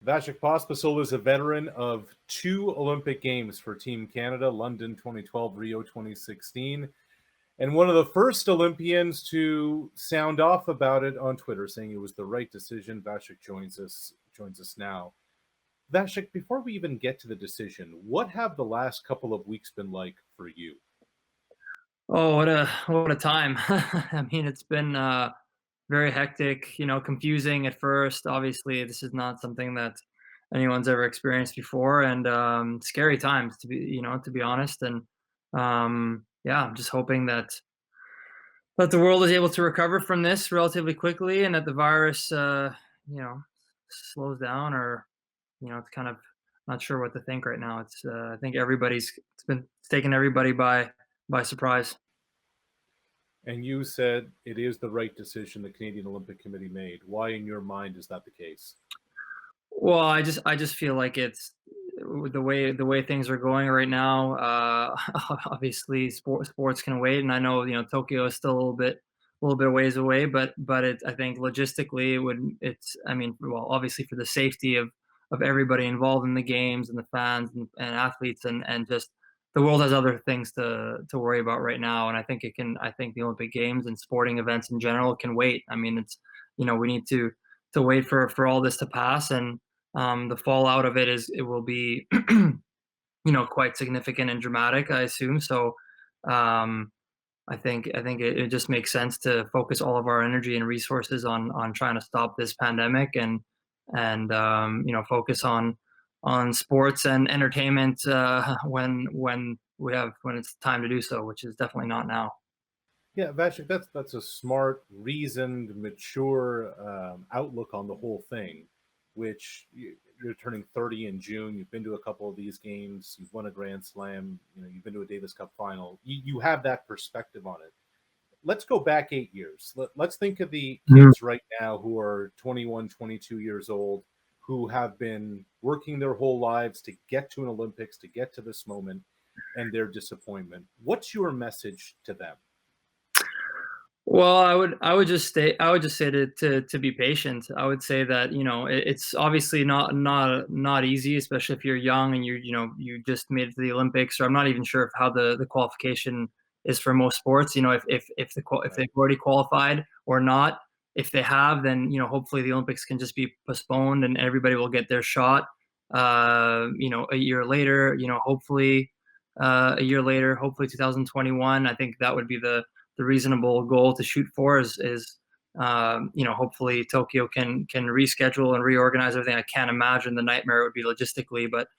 Vasek Pospisil is a veteran of 2 Olympic Games for Team Canada, London 2012, Rio 2016, and one of the first Olympians to sound off about it on Twitter, saying it was the right decision. Vasek joins us now. Vasek, before we even get to the decision, what have the last couple of weeks been like for you? Oh, what a time. I mean, it's been very hectic, confusing at first. Obviously, this is not something that anyone's ever experienced before, and scary times to be honest. And yeah, I'm just hoping that the world is able to recover from this relatively quickly, and that the virus, you know, slows down, or it's kind of not sure what to think right now. I think it's taking everybody by surprise. And you said it is the right decision the Canadian Olympic Committee made. Why, in your mind, is that the case? Well, I just feel like it's the way things are going right now. Obviously, sports can wait, and I know Tokyo is still a little bit ways away, but I think logistically I mean, well, obviously for the safety of everybody involved in the games and the fans and athletes, and just the world has other things to worry about right now, and I think the Olympic Games and sporting events in general can wait. I mean, we need to wait for all this to pass, and the fallout of it will be quite significant and dramatic, I assume. So um, I think it just makes sense to focus all of our energy and resources on trying to stop this pandemic, and focus on sports and entertainment when it's time to do so, which is definitely not now. Yeah, Vashik, that's a smart, reasoned, mature outlook on the whole thing. Which you're turning 30 in June. You've been to a couple of these games. You've won a Grand Slam. You've been to a Davis Cup final. You have that perspective on it. Let's go back 8 years. Let's think of the Mhm. kids right now who are 21, 22 years old, who have been working their whole lives to get to an Olympics, to get to this moment, and their disappointment. What's your message to them? Well, I would just say to be patient. I would say that it's obviously not easy, especially if you're young and you just made it to the Olympics. Or I'm not even sure of how the qualification is for most sports. If Right. they've already qualified or not. If they have, then hopefully the Olympics can just be postponed and everybody will get their shot. A year later, hopefully a year later, hopefully 2021. I think that would be the reasonable goal to shoot for is hopefully Tokyo can reschedule and reorganize everything. I can't imagine the nightmare it would be logistically, but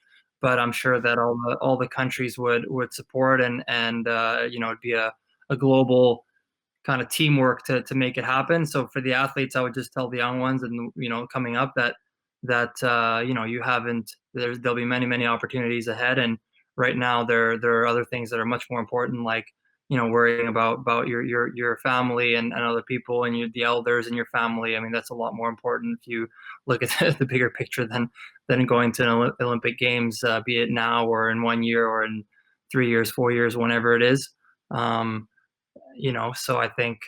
I'm sure that all the countries would support, and it'd be a global kind of teamwork to make it happen. So for the athletes, I would just tell the young ones and coming up that you haven't there'll be many opportunities ahead, and right now there are other things that are much more important, like worrying about your family and other people and the elders in your family. I mean, that's a lot more important if you look at the bigger picture than going to an Olympic Games, be it now or in 1 year or in 3 years, 4 years, whenever it is. Um, so I think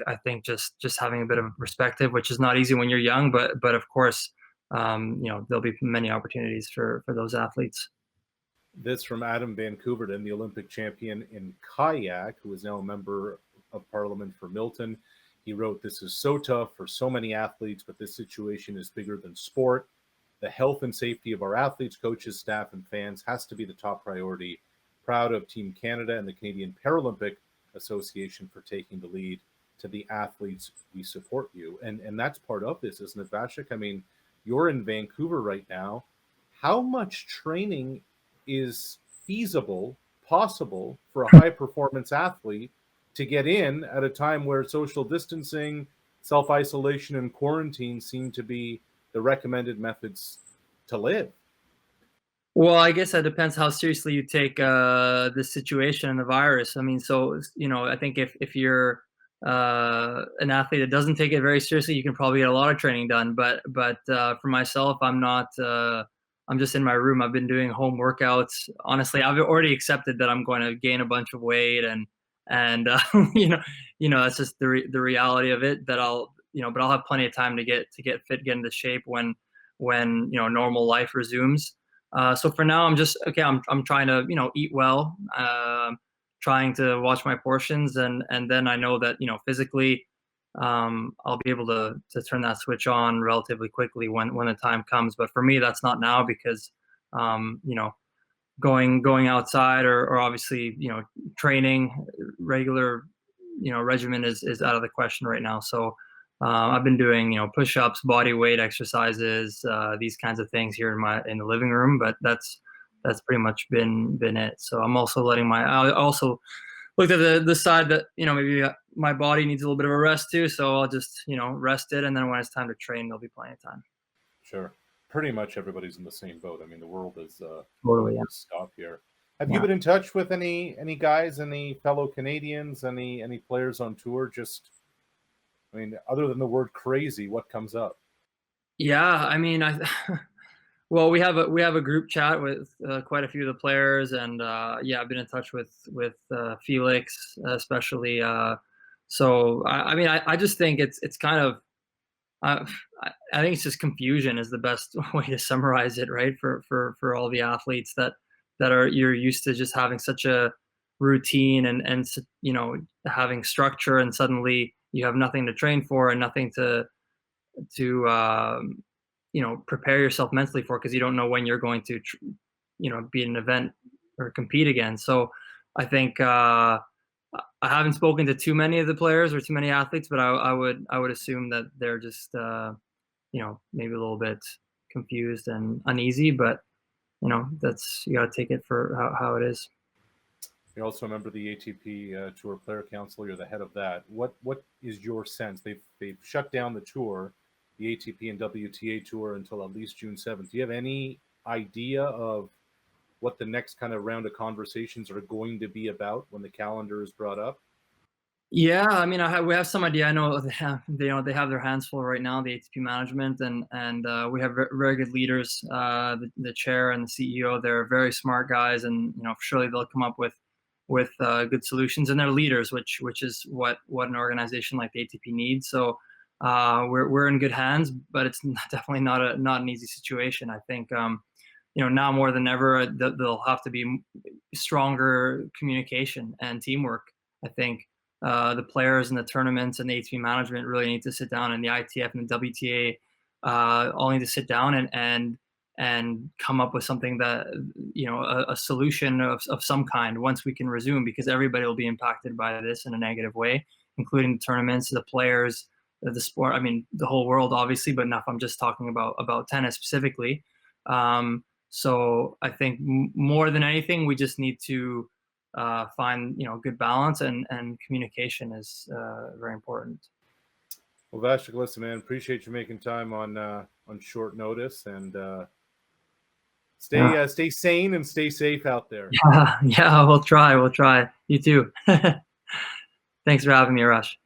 just having a bit of perspective, which is not easy when you're young, but of course, there'll be many opportunities for those athletes. This from Adam Vancouver, the Olympic champion in kayak, who is now a member of parliament for Milton. He wrote, "This is so tough for so many athletes, but this situation is bigger than sport. The health and safety of our athletes, coaches, staff, and fans has to be the top priority. Proud of Team Canada and the Canadian Paralympic Association for taking the lead. To the athletes, we support you." And that's part of this, isn't it, Vashik? I mean, you're in Vancouver right now. How much training is feasible, possible for a high performance athlete to get in at a time where social distancing, self isolation, and quarantine seem to be the recommended methods to live? Well, I guess that depends how seriously you take the situation and the virus. I mean, so I think if you're an athlete that doesn't take it very seriously, you can probably get a lot of training done. But for myself, I'm not. I'm just in my room. I've been doing home workouts. Honestly, I've already accepted that I'm going to gain a bunch of weight, and that's just the reality of it. That but I'll have plenty of time to get fit, get into shape when normal life resumes. So for now, I'm just okay. I'm trying to eat well, trying to watch my portions, and then I know that physically, I'll be able to turn that switch on relatively quickly when the time comes. But for me, that's not now because um, you know going outside or obviously training regular regimen is out of the question right now. So I've been doing push-ups, body weight exercises, these kinds of things here in the living room, but that's pretty much been it. So I'm also I also looked at the side that maybe my body needs a little bit of a rest too, so I'll just rest it, and then when it's time to train there'll be plenty of time. Sure. Pretty much everybody's in the same boat. I mean, the world is Totally, yeah. stopped here. Have you Yeah. been in touch with any guys, any fellow Canadians, any players on tour? Just, I mean, other than the word crazy, what comes up? Yeah, I mean, well, we have a group chat with quite a few of the players, and yeah, I've been in touch with Felix, especially. So I mean, I just think it's kind of uh, I think it's just confusion is the best way to summarize it, right? For all the athletes that are you're used to just having such a routine and having structure, and suddenly you have nothing to train for and nothing to prepare yourself mentally for because you don't know when you're going to be in an event or compete again. So I think I haven't spoken to too many of the players or too many athletes, but I would assume that they're just maybe a little bit confused and uneasy, but that's you got to take it for how it is. You're also a member of the ATP Tour Player Council. You're the head of that. What is your sense? They've shut down the tour, the ATP and WTA Tour until at least June 7th. Do you have any idea of what the next kind of round of conversations are going to be about when the calendar is brought up? Yeah, I mean, we have some idea. I know they have their hands full right now, the ATP management, and we have very good leaders. The chair and the CEO, they're very smart guys, and surely they'll come up with good solutions. And they're leaders, which is what an organization like the ATP needs. So we're in good hands, but it's definitely not an easy situation. I think now more than ever, there'll have to be stronger communication and teamwork. I think the players and the tournaments and the ATP management really need to sit down, and the ITF and the WTA all need to sit down and come up with something that a solution of some kind once we can resume, because everybody will be impacted by this in a negative way, including the tournaments, the players, the sport. I mean, the whole world, obviously, but enough. I'm just talking about tennis specifically. So I think more than anything, we just need to find good balance, and communication is very important. Well, Vasek, listen, man, appreciate you making time on short notice, and Yeah. stay sane and stay safe out there. Yeah, we'll try. You too. Thanks for having me, Arash.